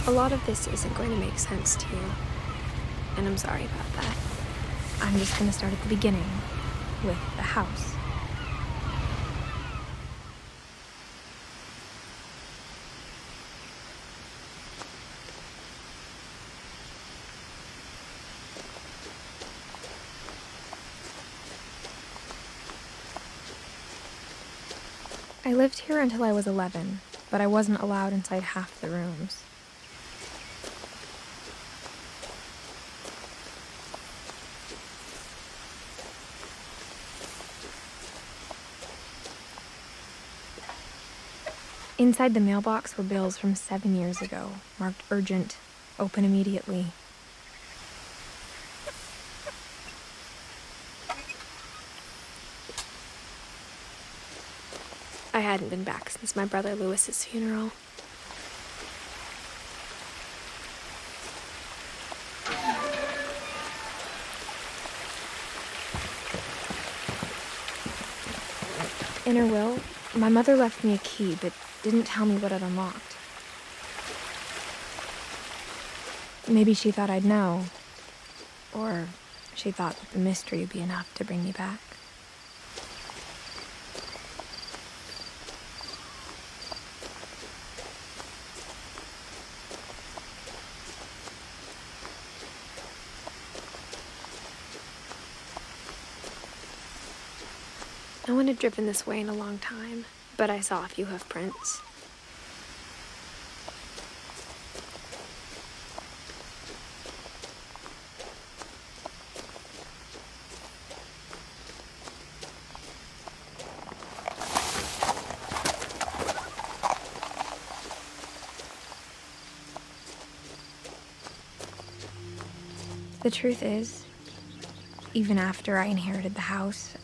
A lot of this isn't going to make sense to you, and I'm sorry about that. I'm just going to start at the beginning, with the house. I lived here until I was 11, but I wasn't allowed inside half the rooms. Inside the mailbox were bills from 7 years ago, marked urgent, open immediately. I hadn't been back since my brother Lewis's funeral. In her will, my mother left me a key, but didn't tell me what it unlocked. Maybe she thought I'd know, or she thought that the mystery would be enough to bring me back. No one had driven this way in a long time, but I saw a few hoof prints. The truth is, even after I inherited the house,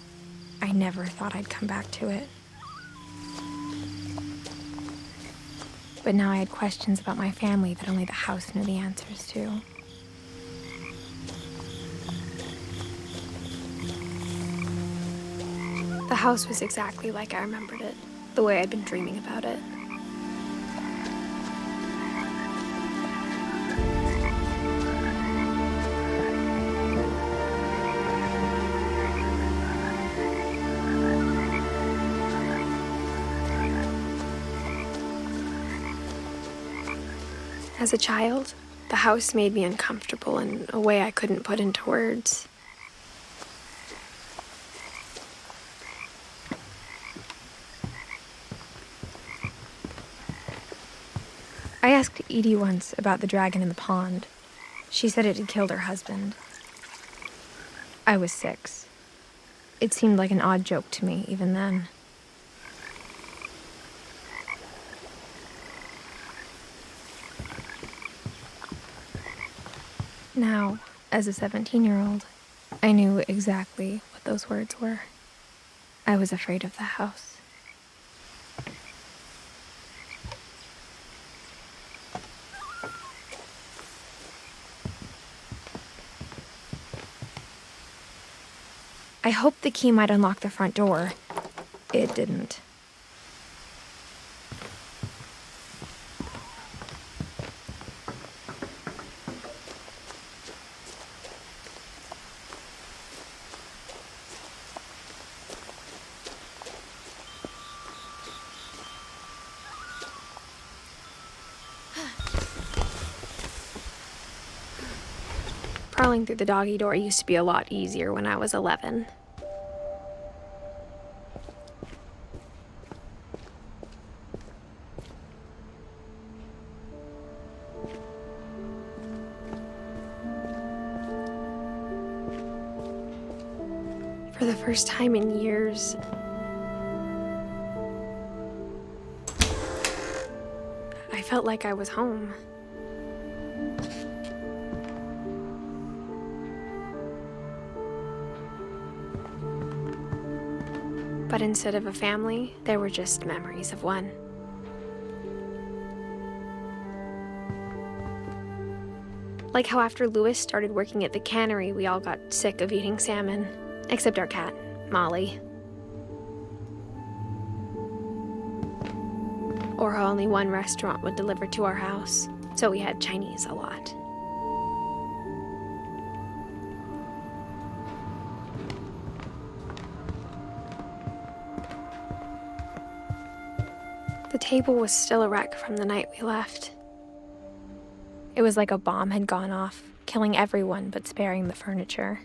I never thought I'd come back to it. But now I had questions about my family that only the house knew the answers to. The house was exactly like I remembered it, the way I'd been dreaming about it. As a child, the house made me uncomfortable in a way I couldn't put into words. I asked Edie once about the dragon in the pond. She said it had killed her husband. I was 6. It seemed like an odd joke to me even then. Now, as a 17-year-old, I knew exactly what those words were. I was afraid of the house. I hoped the key might unlock the front door. It didn't. Crawling through the doggy door used to be a lot easier when I was 11. For the first time in years, I felt like I was home. But instead of a family, there were just memories of one. Like how after Lewis started working at the cannery, we all got sick of eating salmon, except our cat, Molly. Or how only one restaurant would deliver to our house, so we had Chinese a lot. The table was still a wreck from the night we left. It was like a bomb had gone off, killing everyone but sparing the furniture.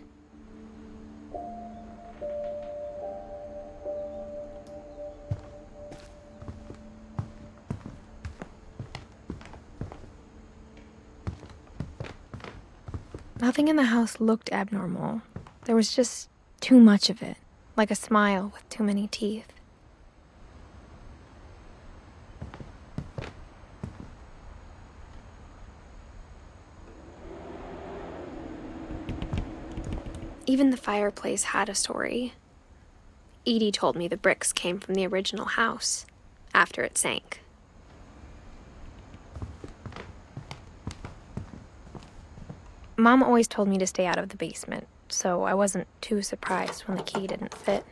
Nothing in the house looked abnormal. There was just too much of it, like a smile with too many teeth. Even the fireplace had a story. Edie told me the bricks came from the original house, after it sank. Mom always told me to stay out of the basement, so I wasn't too surprised when the key didn't fit.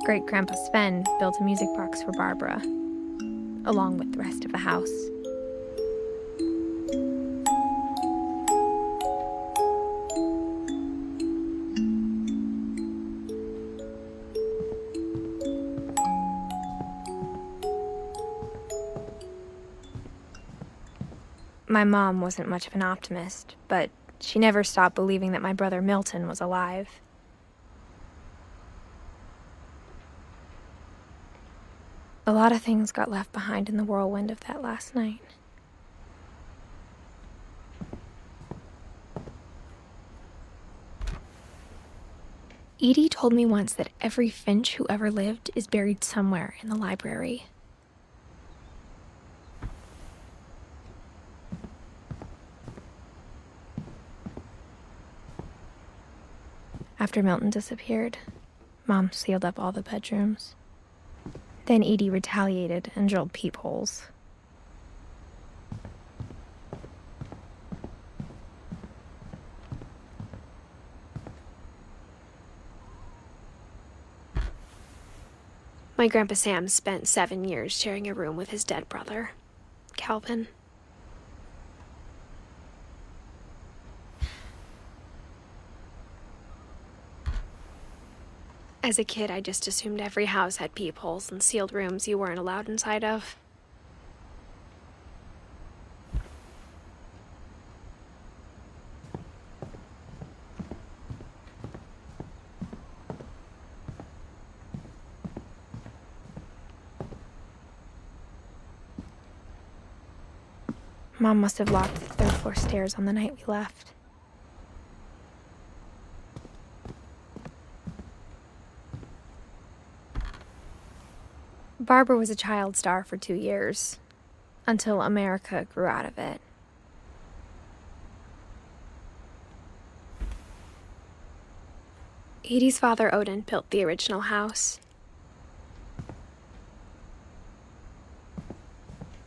Great-Grandpa Sven built a music box for Barbara, along with the rest of the house. My mom wasn't much of an optimist, but she never stopped believing that my brother Milton was alive. A lot of things got left behind in the whirlwind of that last night. Edie told me once that every Finch who ever lived is buried somewhere in the library. After Milton disappeared, Mom sealed up all the bedrooms. Then Edie retaliated and drilled peepholes. My Grandpa Sam spent 7 years sharing a room with his dead brother, Calvin. As a kid, I just assumed every house had peepholes and sealed rooms you weren't allowed inside of. Mom must have locked the third-floor stairs on the night we left. Barbara was a child star for 2 years, until America grew out of it. Edie's father, Odin, built the original house.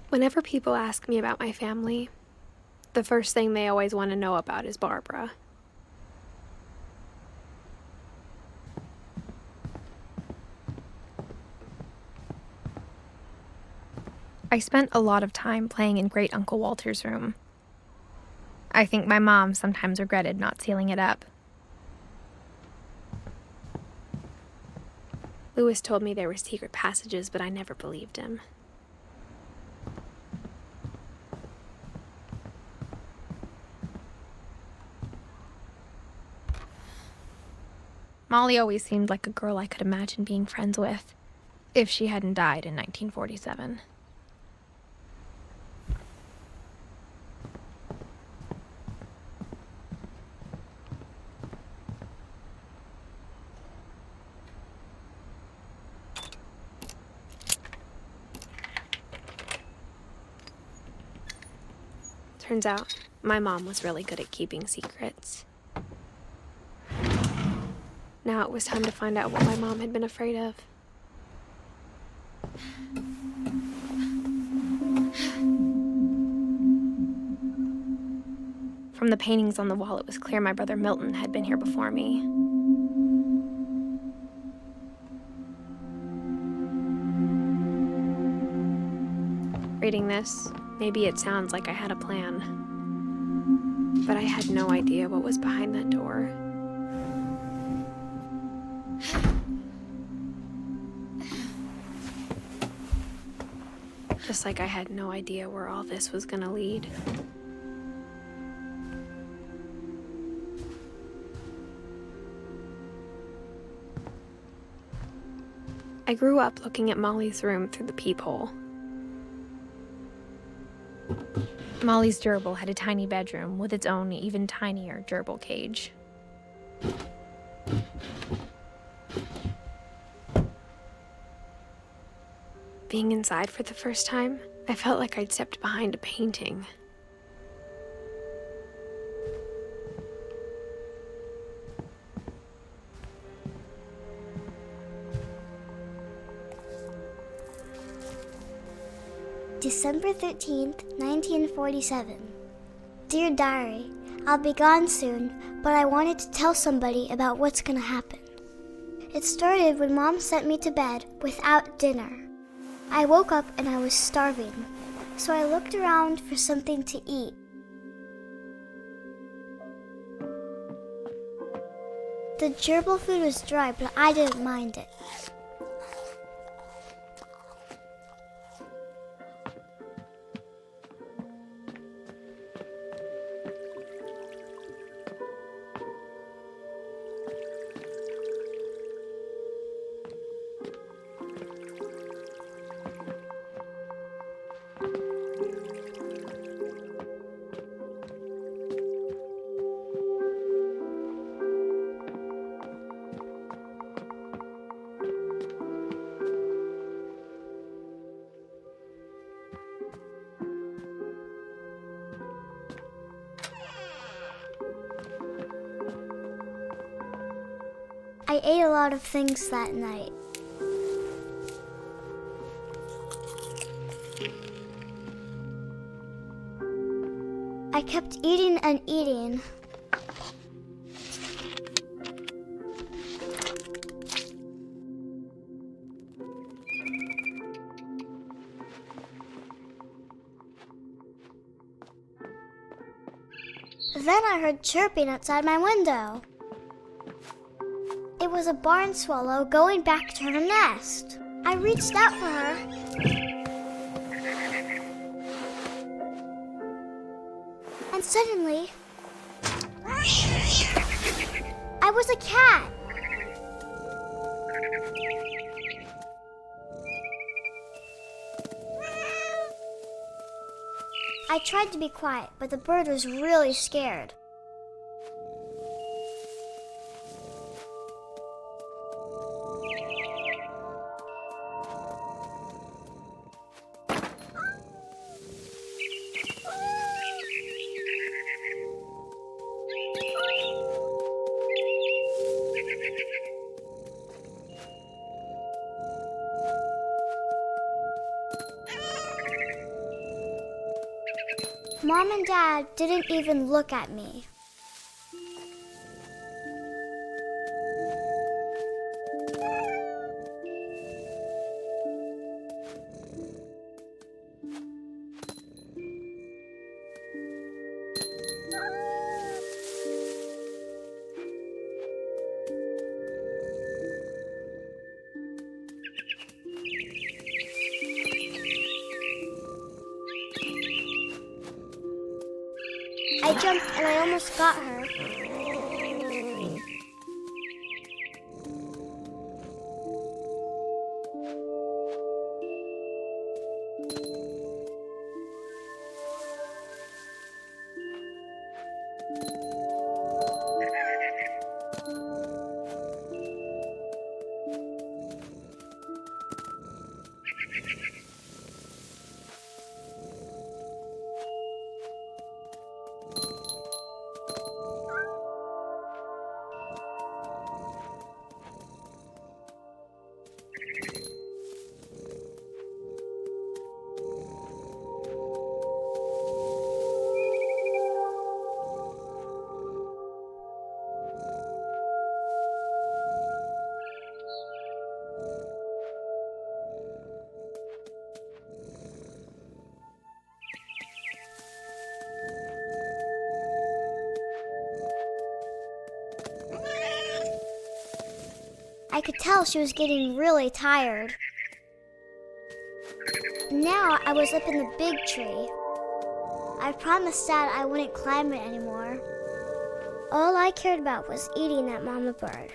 Whenever people ask me about my family, the first thing they always want to know about is Barbara. I spent a lot of time playing in Great Uncle Walter's room. I think my mom sometimes regretted not sealing it up. Lewis told me there were secret passages, but I never believed him. Molly always seemed like a girl I could imagine being friends with, if she hadn't died in 1947. Turns out, my mom was really good at keeping secrets. Now it was time to find out what my mom had been afraid of. From the paintings on the wall, it was clear my brother Milton had been here before me. Reading this, maybe it sounds like I had a plan, but I had no idea what was behind that door. Just like I had no idea where all this was gonna lead. I grew up looking at Molly's room through the peephole. Molly's gerbil had a tiny bedroom with its own even tinier gerbil cage. Being inside for the first time, I felt like I'd stepped behind a painting. December 13th, 1947. Dear Diary, I'll be gone soon, but I wanted to tell somebody about what's gonna happen. It started when Mom sent me to bed without dinner. I woke up and I was starving, so I looked around for something to eat. The gerbil food was dry, but I didn't mind it. I ate a lot of things that night. I kept eating and eating. Then I heard chirping outside my window. It was a barn swallow going back to her nest. I reached out for her. And suddenly, I was a cat. I tried to be quiet, but the bird was really scared. Mom and Dad didn't even look at me. I jumped and I almost got her. I could tell she was getting really tired. Now I was up in the big tree. I promised Dad I wouldn't climb it anymore. All I cared about was eating that mama bird.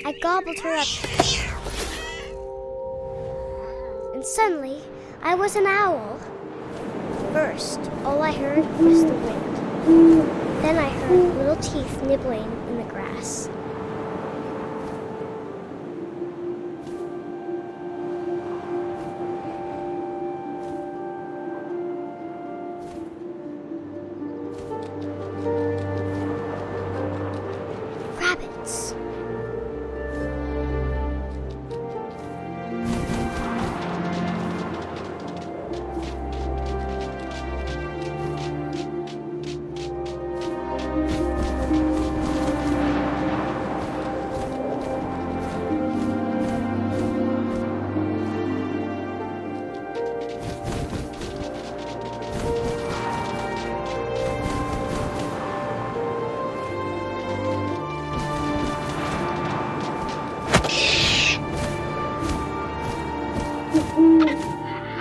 I gobbled her up. And suddenly, I was an owl. First, all I heard was the wind. Then I heard little teeth nibbling in the grass. Rabbits.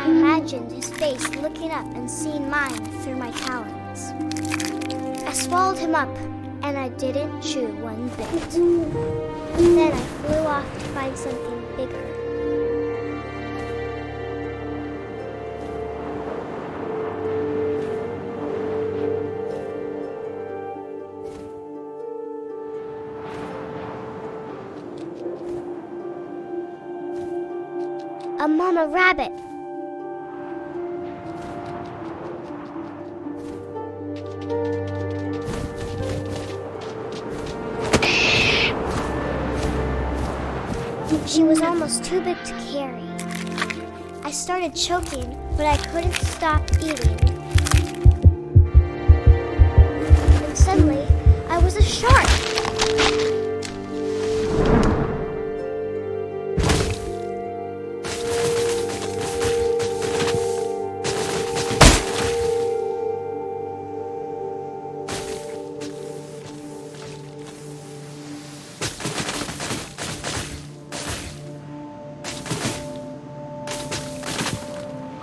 I imagined his face looking up and seeing mine through my talons. I swallowed him up, and I didn't chew one bit. Then I flew off to find something bigger. A mama rabbit. She was almost too big to carry. I started choking, but I couldn't stop eating. And suddenly, I was a shark.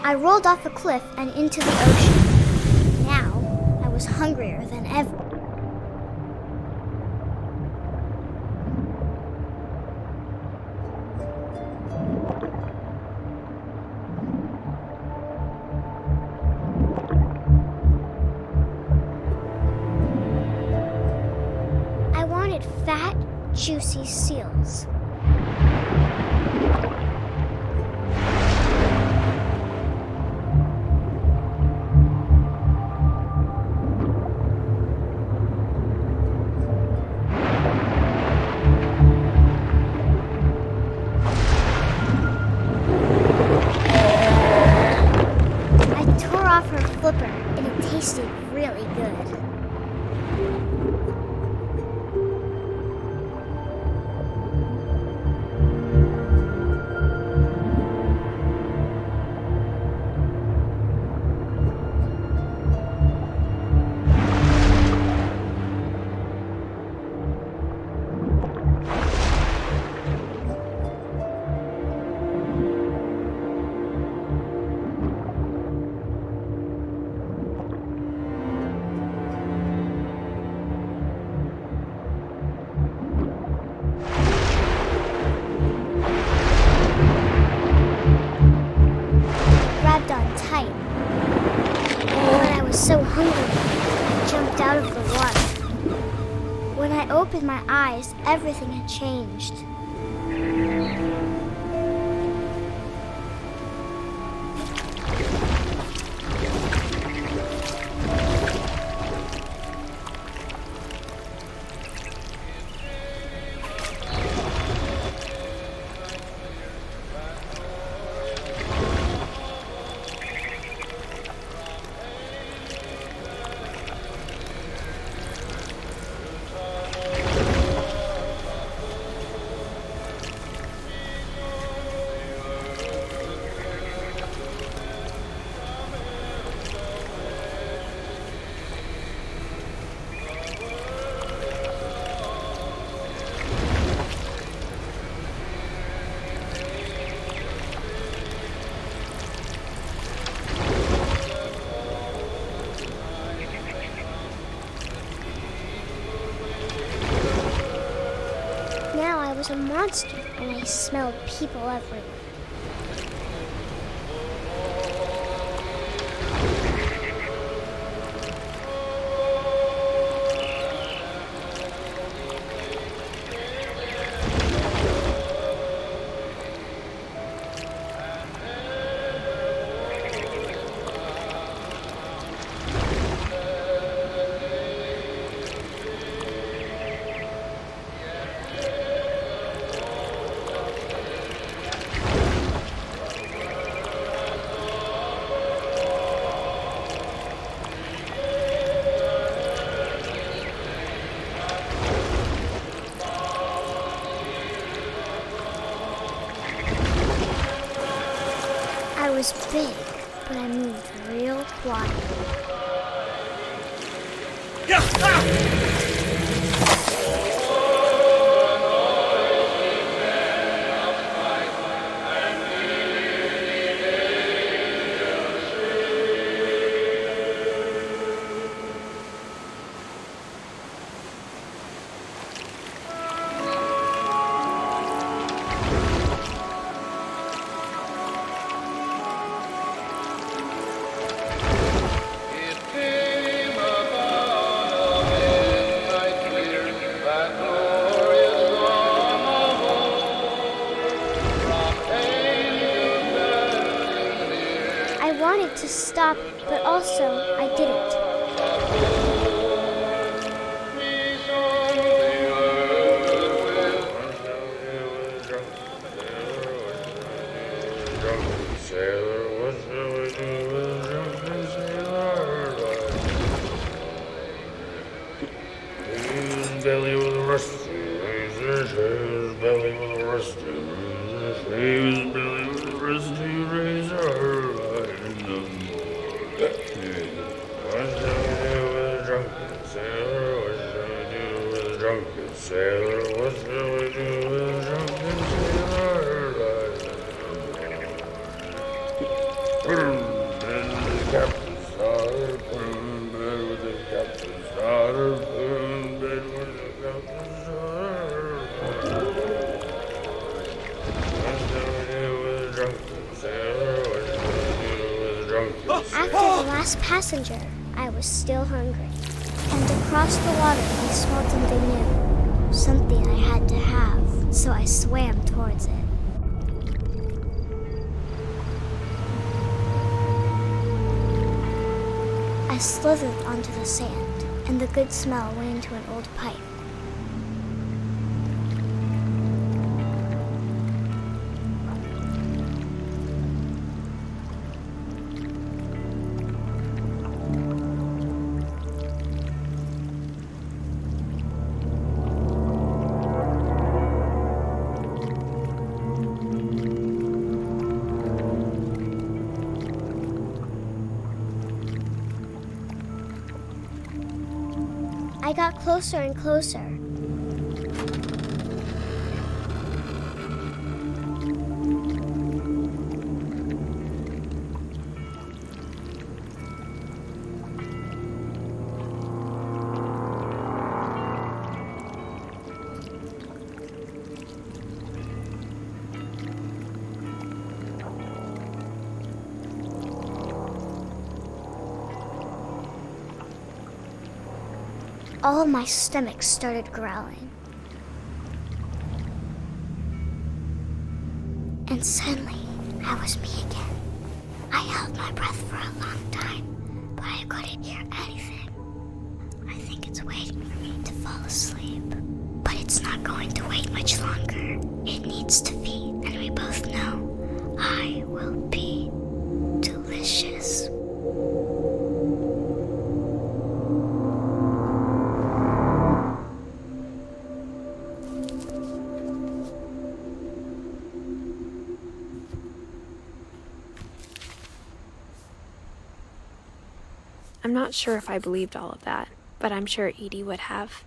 I rolled off a cliff and into the ocean. Now, I was hungrier than ever. I wanted fat, juicy seals. And it tasted really good. So hungry, I jumped out of the water. When I opened my eyes, everything had changed. was a monster, and I smelled people everywhere. I was big, but I moved real quiet. I wanted to stop, but also I didn't. Belly with a rusty razor, belly with a rusty razor, belly with a rusty razor. What shall we do with a drunken sailor? What shall we do with a drunken sailor? What shall we do with a drunken sailor? And the captain's daughter, put him in bed with the captain's daughter, put him in bed with the captain's daughter. What shall we do with a drunken sailor? What shall we do with a drunken sailor? After the last passenger, I was still hungry. And across the water, I smelled something new. Something I had to have, so I swam towards it. I slithered onto the sand, and the good smell went into an old pipe. I got closer and closer. All of my stomach started growling. And suddenly, I was me again. I held my breath for a long time, but I couldn't hear anything. I think it's waiting for me to fall asleep. But it's not going to wait much longer. It needs to feed, and we both know I will be delicious. I'm not sure if I believed all of that, but I'm sure Edie would have.